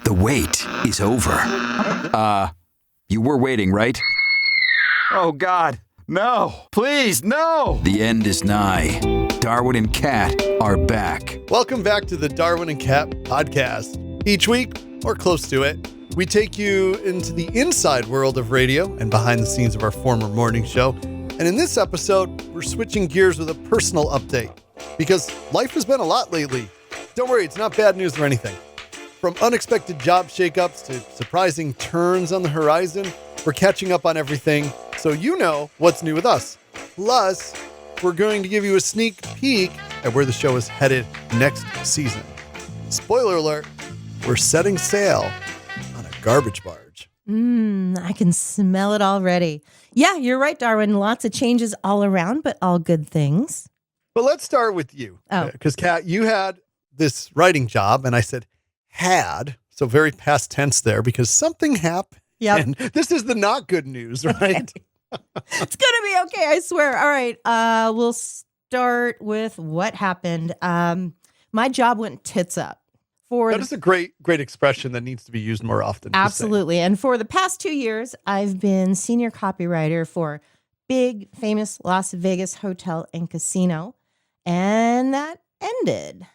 The wait is over. You were waiting, right? Oh, God. No. Please, no. The end is nigh. Darwin and Cat are back. Welcome back to the Darwin and Cat podcast. Each week, or close to it, we take you into the inside world of radio and behind the scenes of our former morning show. And in this episode, we're switching gears with a personal update because life has been a lot lately. Don't worry, it's not bad news or anything. From unexpected job shakeups to surprising turns on the horizon, we're catching up on everything so you know what's new with us. Plus, we're going to give you a sneak peek at where the show is headed next season. Spoiler alert, we're setting sail on a garbage barge. I can smell it already. Yeah, you're right, Darwin. Lots of changes all around, but all good things. But let's start with you. Because, Kat, you had this writing job, and I said had, so very past tense there, because something happened. Yep. And this is the not good news, right? Okay. It's going to be okay, I swear. All right, we'll start with what happened. My job went tits up. That is a great expression that needs to be used more often. Absolutely. And for the past 2 years, I've been senior copywriter for big, famous Las Vegas hotel and casino. And that ended.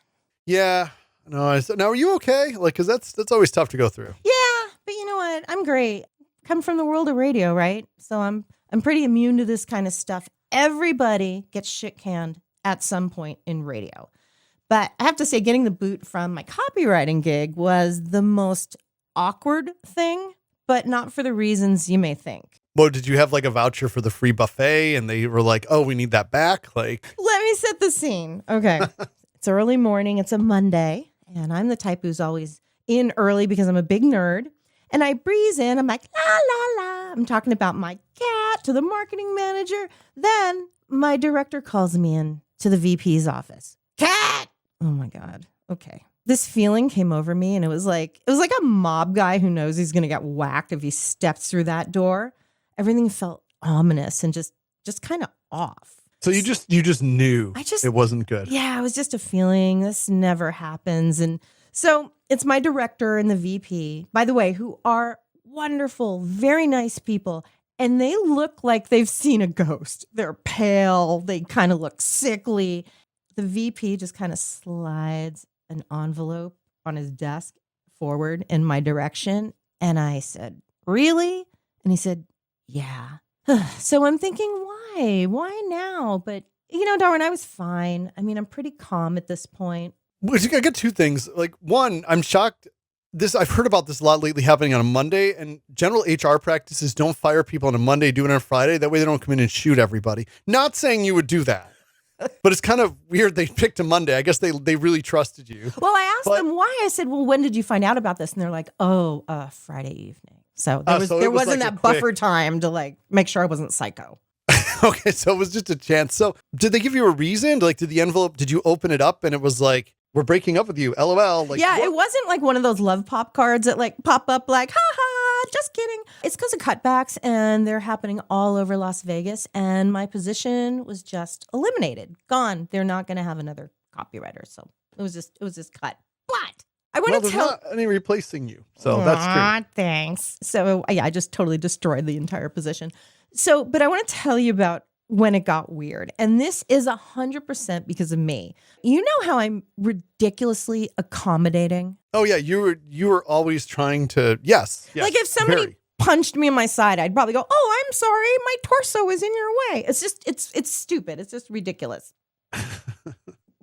Yeah. No. Now, are you okay? Because that's always tough to go through. Yeah. But you know what? I'm great. Come from the world of radio, right? So I'm pretty immune to this kind of stuff. Everybody gets shit canned at some point in radio. But I have to say, getting the boot from my copywriting gig was the most awkward thing, but not for the reasons you may think. Well, did you have like a voucher for the free buffet and they were like, oh, we need that back? Let me set the scene. Okay. It's early morning. It's a Monday. And I'm the type who's always in early because I'm a big nerd. And I breeze in. I'm like, la, la, la. I'm talking about my cat to the marketing manager. Then my director calls me in to the VP's office. Cat! Oh my God. Okay. This feeling came over me and it was like a mob guy who knows he's going to get whacked if he steps through that door. Everything felt ominous and just kind of off. So you just knew it wasn't good. Yeah, it was just a feeling. This never happens. And so it's my director and the VP, by the way, who are wonderful, very nice people. And they look like they've seen a ghost. They're pale. They kind of look sickly. The VP just kind of slides an envelope on his desk forward in my direction. And I said, really? And he said, yeah. So I'm thinking, why? Why now? But, Darwin, I was fine. I mean, I'm pretty calm at this point. I got two things. Like, one, I'm shocked. I've heard about this a lot lately happening on a Monday, and general HR practices don't fire people on a Monday, do it on a Friday. That way they don't come in and shoot everybody. Not saying you would do that. But it's kind of weird they picked a Monday. I guess they really trusted you. Well, I asked them why. I said, well, when did you find out about this? And they're like, Friday evening. So there wasn't that buffer time to make sure I wasn't psycho. Okay, so it was just a chance. So did they give you a reason? Did the envelope, did you open it up and it was like, we're breaking up with you, LOL. It wasn't like one of those love pop cards that pop up like, ha, just kidding. It's because of cutbacks and they're happening all over Las Vegas. And my position was just eliminated, gone. They're not going to have another copywriter. So it was just cut. But I want to tell. There's not any replacing you. So that's true. Thanks. So I just totally destroyed the entire position. So, but I want to tell you about when it got weird. And this is 100% because of me. You know how I'm ridiculously accommodating? Oh yeah, you were always trying to, yes like if somebody punched me in my side, I'd probably go, oh, I'm sorry, my torso is in your way. It's just, it's stupid. It's just ridiculous.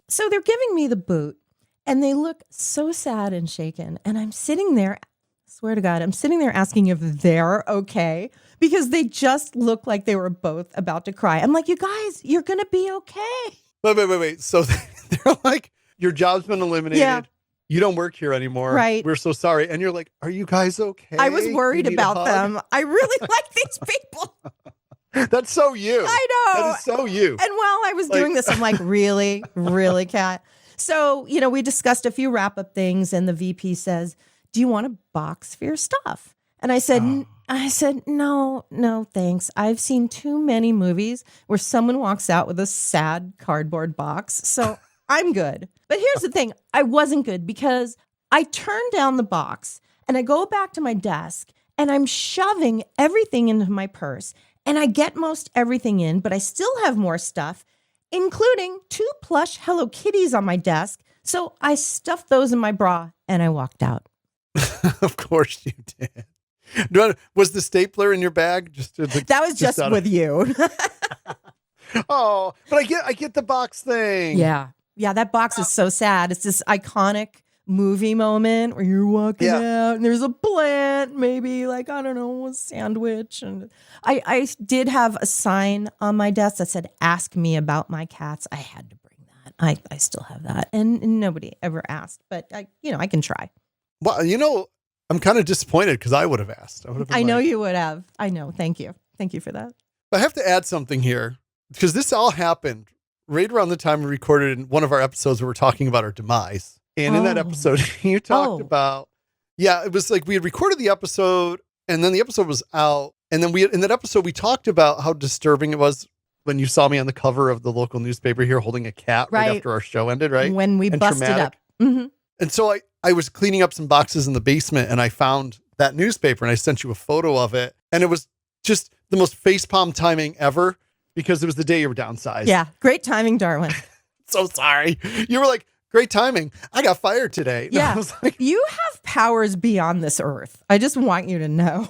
So they're giving me the boot and they look so sad and shaken. And I'm sitting there, I swear to God, I'm sitting there asking if they're okay because they just look like they were both about to cry. I'm like, you guys, you're going to be okay. Wait. So they're like, your job's been eliminated. Yeah. You don't work here anymore. Right. We're so sorry. And you're like, are you guys okay? I was worried about them. I really like these people. That's so you. I know. That is so you. And while I was doing this, I'm like, really, Kat? So, we discussed a few wrap-up things and the VP says, do you want a box for your stuff? And I said, no, thanks. I've seen too many movies where someone walks out with a sad cardboard box. So I'm good. But here's the thing. I wasn't good because I turned down the box And I go back to my desk and I'm shoving everything into my purse. And I get most everything in, but I still have more stuff, including 2 plush Hello Kitties on my desk. So I stuffed those in my bra and I walked out. Of course you did. Was the stapler in your bag? That was just with you. Oh, but I get the box thing. Yeah. Yeah, that box is so sad. It's this iconic movie moment where you're walking out and there's a plant, maybe like, I don't know, a sandwich. And I did have a sign on my desk that said, ask me about my cats. I had to bring that. I still have that. And nobody ever asked, but I can try. Well, I'm kind of disappointed because I would have asked. I know you would have. I know. Thank you. Thank you for that. I have to add something here because this all happened right around the time we recorded in one of our episodes where we're talking about our demise. And in that episode, you talked about, it was like we had recorded the episode and then the episode was out. And then in that episode, we talked about how disturbing it was when you saw me on the cover of the local newspaper here holding a cat right after our show ended, right? When we busted up. Mm-hmm. And so I was cleaning up some boxes in the basement and I found that newspaper and I sent you a photo of it. And it was just the most facepalm timing ever because it was the day you were downsized. Yeah. Great timing, Darwin. So sorry. You were like, great timing. I got fired today. And yeah. I was like, you have powers beyond this earth. I just want you to know.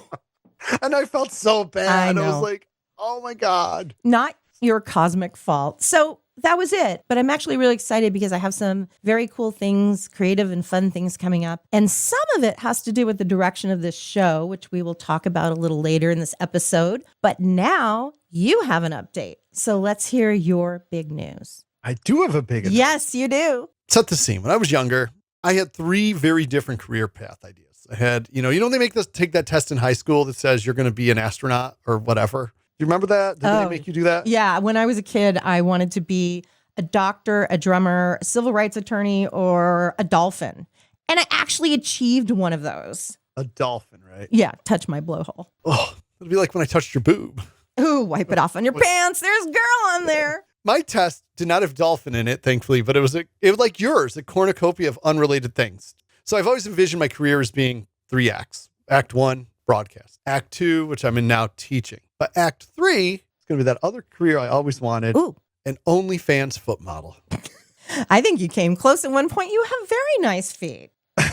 And I felt so bad. I was like, oh my God. Not your cosmic fault. So that was it. But I'm actually really excited because I have some very cool things, creative and fun things coming up. And some of it has to do with the direction of this show, which we will talk about a little later in this episode. But now you have an update. So let's hear your big news. I do have a big announcement. Yes, you do. Set the scene. When I was younger, I had 3 very different career path ideas. I had, they make us take that test in high school that says you're going to be an astronaut or whatever. Do you remember that? Did they make you do that? Yeah. When I was a kid, I wanted to be a doctor, a drummer, a civil rights attorney, or a dolphin. And I actually achieved one of those. A dolphin, right? Yeah. Touch my blowhole. Oh, it'd be like when I touched your boob. Ooh, wipe it off on your pants. There's girl on there. My test did not have dolphin in it, thankfully, but it was like yours, a cornucopia of unrelated things. So I've always envisioned my career as being 3 acts. Act 1, broadcast. Act 2, which I'm in now, teaching. But Act 3 is going to be that other career I always wanted. Ooh. An OnlyFans foot model. I think you came close at one point. You have very nice feet.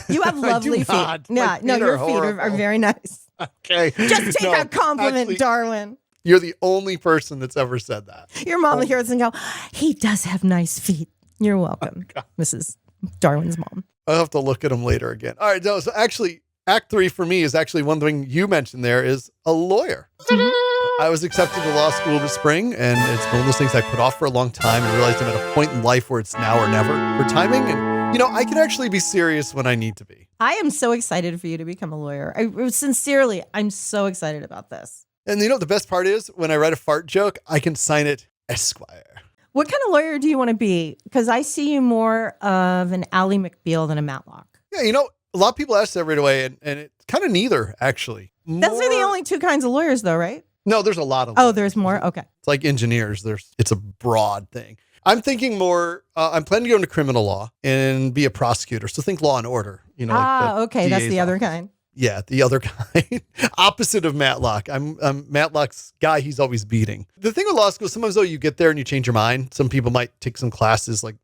You have lovely feet. Yeah, no, your feet are very nice. Okay. Just take a compliment, actually, Darwin. You're the only person that's ever said that. Your mom will hear us and go, he does have nice feet. You're welcome, Mrs. Darwin's mom. I'll have to look at them later again. All right. So actually, Act 3 for me is actually one thing you mentioned there is a lawyer. Mm-hmm. I was accepted to law school this spring, and it's one of those things I put off for a long time and realized I'm at a point in life where it's now or never for timing. And, I can actually be serious when I need to be. I am so excited for you to become a lawyer. Sincerely, I'm so excited about this. And the best part is when I write a fart joke, I can sign it Esquire. What kind of lawyer do you want to be? Because I see you more of an Ally McBeal than a Matlock. Yeah, a lot of people ask that right away, and it's kind of neither, actually. Those are the only 2 kinds of lawyers, though, right? No, there's a lot of lawyers. Oh, there's more? Okay. It's like engineers. It's a broad thing. I'm thinking more, I'm planning to go into criminal law and be a prosecutor. So think Law and Order. Okay. That's the other kind. Yeah, the other kind. Opposite of Matlock. I'm Matlock's guy he's always beating. The thing with law school, sometimes though you get there and you change your mind. Some people might take some classes like,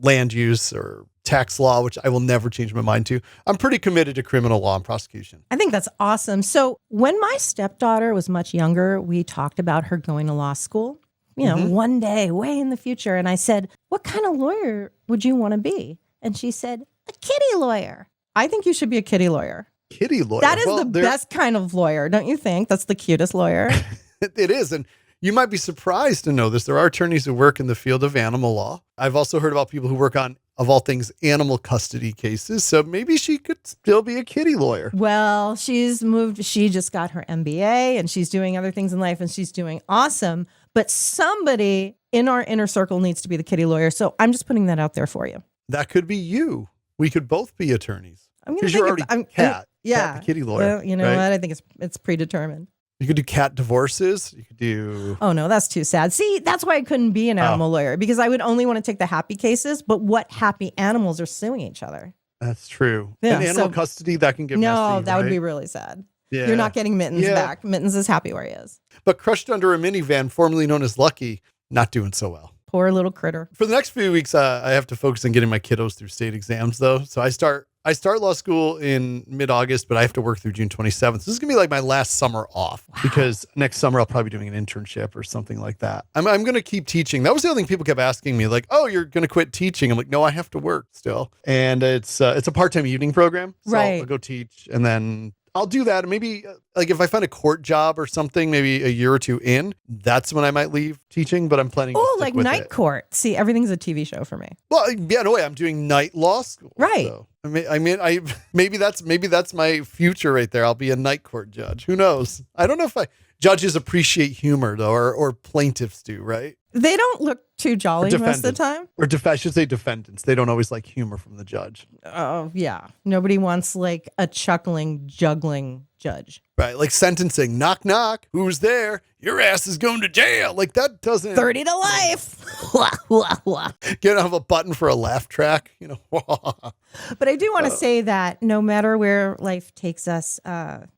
land use or tax law, which I will never change my mind to. I'm pretty committed to criminal law and prosecution. I think that's awesome. So when my stepdaughter was much younger, we talked about her going to law school, one day way in the future. And I said, what kind of lawyer would you want to be? And she said, a kitty lawyer. I think you should be a kitty lawyer. Kitty lawyer. That is the best kind of lawyer, don't you think? That's the cutest lawyer. It is. And you might be surprised to know this. There are attorneys who work in the field of animal law. I've also heard about people who work on, of all things, animal custody cases. So maybe she could still be a kitty lawyer. Well, she's moved. She just got her MBA and she's doing other things in life and she's doing awesome. But somebody in our inner circle needs to be the kitty lawyer. So I'm just putting that out there for you. That could be you. We could both be attorneys. Because you're already Cat. Yeah. Cat, the kitty lawyer. Well, you know what? I think it's predetermined. You could do cat divorces. You could do... Oh, no, that's too sad. See, that's why I couldn't be an animal lawyer, because I would only want to take the happy cases. But what happy animals are suing each other? That's true. Yeah, And animal so- custody, that can get No, messy, that would right? be really sad. Yeah. You're not getting Mittens Yeah. back. Mittens is happy where he is. But crushed under a minivan, formerly known as Lucky, not doing so well. Poor little critter. For the next few weeks, I have to focus on getting my kiddos through state exams, though. So I start law school in mid-August, but I have to work through June 27th. So this is gonna be like my last summer off because next summer I'll probably be doing an internship or something like that. I'm gonna keep teaching. That was the other thing people kept asking me, like, "Oh, you're gonna quit teaching?" I'm like, "No, I have to work still." And it's a part-time evening program, so Right. I'll go teach, and then I'll do that. And maybe like if I find a court job or something, maybe a year or two in, that's when I might leave teaching. But I'm planning. Oh, to stick like with Night it. Court. See, everything's a TV show for me. Well, yeah, no way. I'm doing night law school. Right. So, maybe that's my future right there. I'll be a night court judge. Who knows? I don't know if judges appreciate humor though, or plaintiffs do, right? They don't look too jolly most of the time. Or I should say defendants. They don't always like humor from the judge. Oh, yeah. Nobody wants like a chuckling, juggling judge. Right. Like sentencing. Knock, knock. Who's there? Your ass is going to jail. Like that doesn't 30 to life. get off a button for a laugh track, you know. But I do want to say that no matter where life takes us,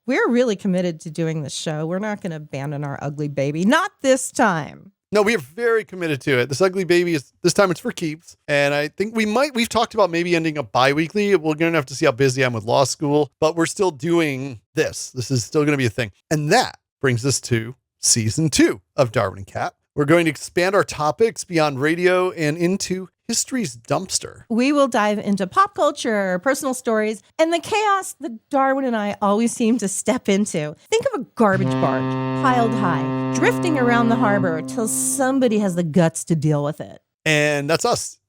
we're really committed to doing this show. We're not going to abandon our ugly baby. Not this time. No, we are very committed to it. This ugly baby is this time it's for keeps. And I think we've talked about maybe ending up bi-weekly. We're going to have to see how busy I'm with law school, but we're still doing this. This is still going to be a thing. And that brings us to season 2 of Darwin and Cat. We're going to expand our topics beyond radio and into history's dumpster. We will dive into pop culture, personal stories, and the chaos that Darwin and I always seem to step into. Think of a garbage barge piled high, drifting around the harbor till somebody has the guts to deal with it. And that's us.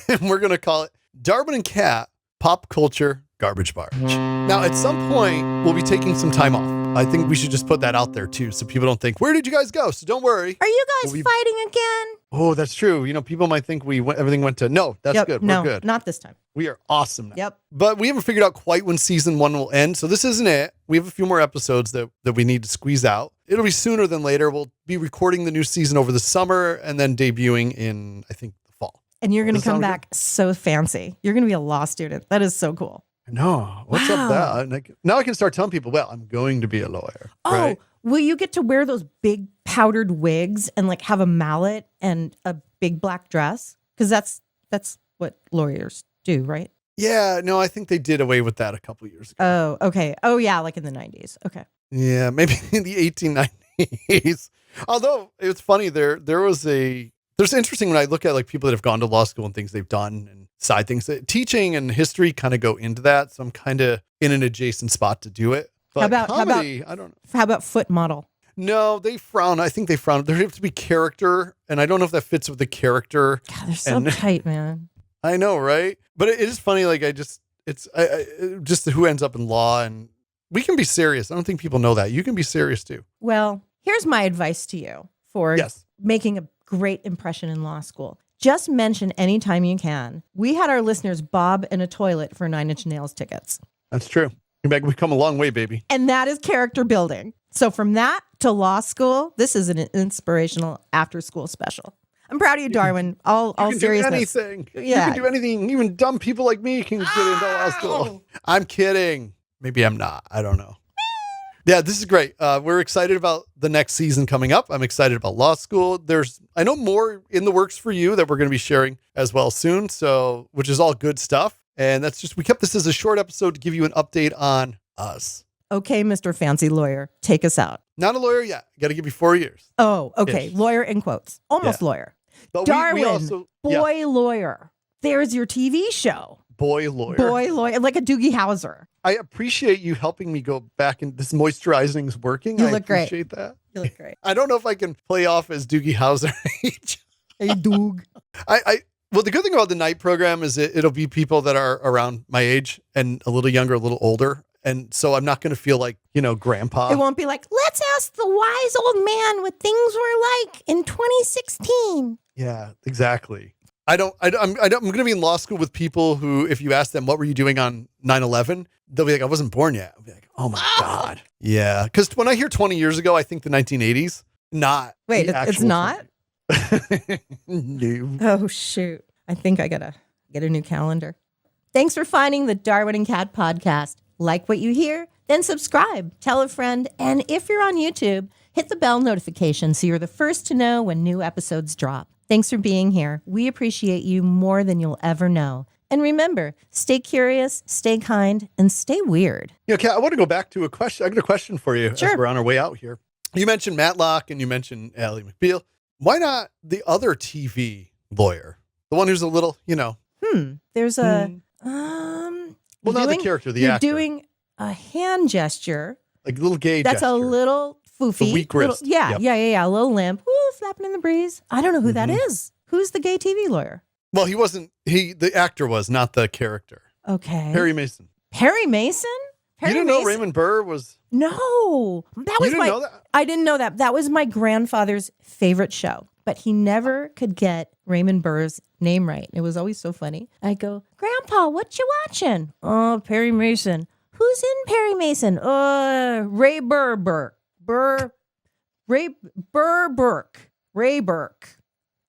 And we're going to call it Darwin and Cat Pop Culture Garbage Barge. Now, at some point, we'll be taking some time off. I think we should just put that out there, too, so people don't think, where did you guys go? So don't worry. Are you guys fighting again? Oh, that's true. You know, people might think everything went to, no, that's good. No, We're good. not this time. We are awesome now. Yep. But we haven't figured out quite when season 1 will end. So this isn't it. We have a few more episodes that we need to squeeze out. It'll be sooner than later. We'll be recording the new season over the summer and then debuting in, I think, the fall. And you're going to Does that come sound back so fancy. You're going to be a law student. That is so cool. No, what's Wow. up that? Now I can start telling people, well, I'm going to be a lawyer. Oh, right? will you get to wear those big powdered wigs and like have a mallet and a big black dress? Because that's what lawyers do, right? Yeah, no, I think they did away with that a couple years ago. Oh, okay. Oh, yeah, like in the 90s. Okay. Yeah, maybe in the 1890s. Although it's funny, there's interesting when I look at like people that have gone to law school and things they've done and side things. Teaching and history kind of go into that, so I'm kind of in an adjacent spot to do it. But comedy, I don't know. How about foot model? No, they frown. I think they frown. There have to be character, and I don't know if that fits with the character. God, they're so tight, man. I know, right? But it is funny. Like it's just who ends up in law, and we can be serious. I don't think people know that. You can be serious too. Well, here's my advice to you for making a great impression in law school. Just mention anytime you can. We had our listeners bob in a toilet for 9 Inch Nails tickets. That's true. We've come a long way, baby. And that is character building. So from that to law school, this is an inspirational after school special. I'm proud of you, Darwin. All seriousness. Do anything. Yeah. You can do anything. Even dumb people like me can get into law school. I'm kidding. Maybe I'm not. I don't know. Yeah, this is great. We're excited about the next season coming up. I'm excited about law school. I know more in the works for you that we're going to be sharing as well soon. So, which is all good stuff. And we kept this as a short episode to give you an update on us. Okay, Mr. Fancy Lawyer, take us out. Not a lawyer yet. Got to give you 4 years. Oh, okay. Ish. Lawyer in quotes. Almost lawyer. But Darwin, boy lawyer. There's your TV show. Boy lawyer. Boy lawyer, like a Doogie Howser. I appreciate you helping me go back, and this moisturizing is working. You I look great. appreciate that. You look great. I don't know if I can play off as Doogie Howser. Hey, Doog. Well, the good thing about the night program is it'll be people that are around my age and a little younger, a little older. And so I'm not going to feel like, grandpa. It won't be like, let's ask the wise old man what things were like in 2016. Yeah, exactly. I'm going to be in law school with people who, if you ask them, what were you doing on 9/11? They'll be like, I wasn't born yet. I'll be like, oh my God. Yeah. Because when I hear 20 years ago, I think the 1980s, not. Wait, it's not? No. Oh, shoot. I think I got to get a new calendar. Thanks for finding the Darwin and Cat podcast. Like what you hear? Then subscribe, tell a friend, and if you're on YouTube, hit the bell notification so you're the first to know when new episodes drop. Thanks for being here. We appreciate you more than you'll ever know. And remember, stay curious, stay kind, and stay weird. Kat, I want to go back to a question. I got a question for you Sure. as we're on our way out here. You mentioned Matlock and you mentioned Ally McBeal. Why not the other TV lawyer? The one who's a little, There's a... Well, not the character, the actor. You're doing a hand gesture. Like a little gay That's gesture. a little foofy. The weak wrist. Yeah, Yep. a little limp. Woo, flapping in the breeze. I don't know who that is. Who's the gay TV lawyer? Well, he wasn't. The actor was, not the character. Okay. Perry Mason. Perry Mason? You didn't know Raymond Burr was... No. That was didn't know that? I didn't know that. That was my grandfather's favorite show. But he never could get Raymond Burr's name right. It was always so funny. I go, Grandpa, what you watching? Oh, Perry Mason. Who's in Perry Mason? Ray Burke. Ray Burke.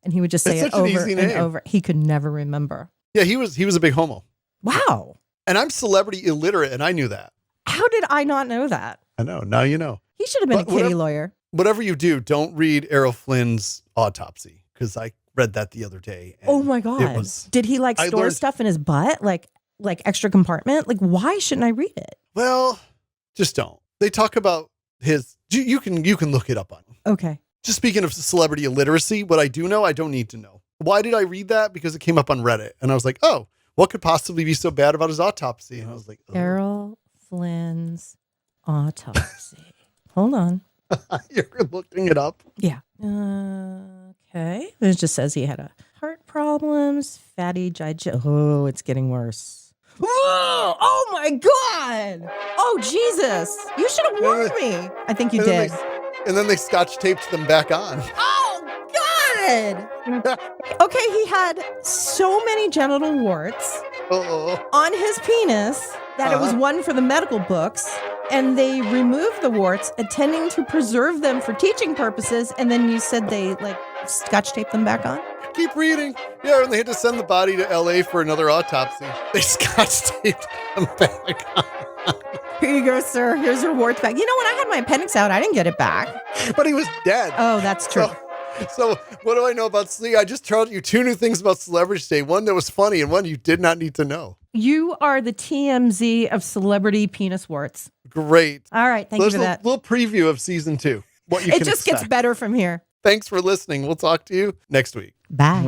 And he would just say That's it such an over easy and name. over. He could never remember. Yeah, he was a big homo. Wow. And I'm celebrity illiterate, and I knew that. How did I not know that? I know. Now you know. He should have been But a kitty lawyer. Whatever you do, don't read Errol Flynn's autopsy, because I read that the other day. and Oh my God. It was, Did he I store learned- stuff in his butt? Like extra compartment? Like, why shouldn't I read it? well, just don't. They talk about his, you can look it up on him. Okay. Just speaking of celebrity illiteracy, what I do know, I don't need to know. Why did I read that? Because it came up on Reddit. And I was like, oh, what could possibly be so bad about his autopsy? And I was like, oh. Errol Flynn's autopsy. Hold on. You're looking it up? Yeah. Okay. It just says he had a heart problems, fatty Oh, it's getting worse. Whoa! Oh my God! Oh Jesus! You should have warned me. I think you And then did. And then they scotch taped them back on. Oh God! Okay, he had so many genital warts Uh-oh. on his penis that it was one for the medical books, and they removed the warts, intending to preserve them for teaching purposes, and then you said they scotch taped them back on? Keep reading. Yeah, and they had to send the body to LA for another autopsy. They scotch taped them back on. Here you go, sir. Here's your warts back. You know, when I had my appendix out, I didn't get it back. But he was dead. Oh, that's true. So what do I know about sleep? I just told you two new things about Celebrity Today. One that was funny and one you did not need to know. You are the TMZ of celebrity penis warts. Great. All right. Thank you for that. A little preview of season 2. What you It can just expect. gets better from here. Thanks for listening. We'll talk to you next week. Bye.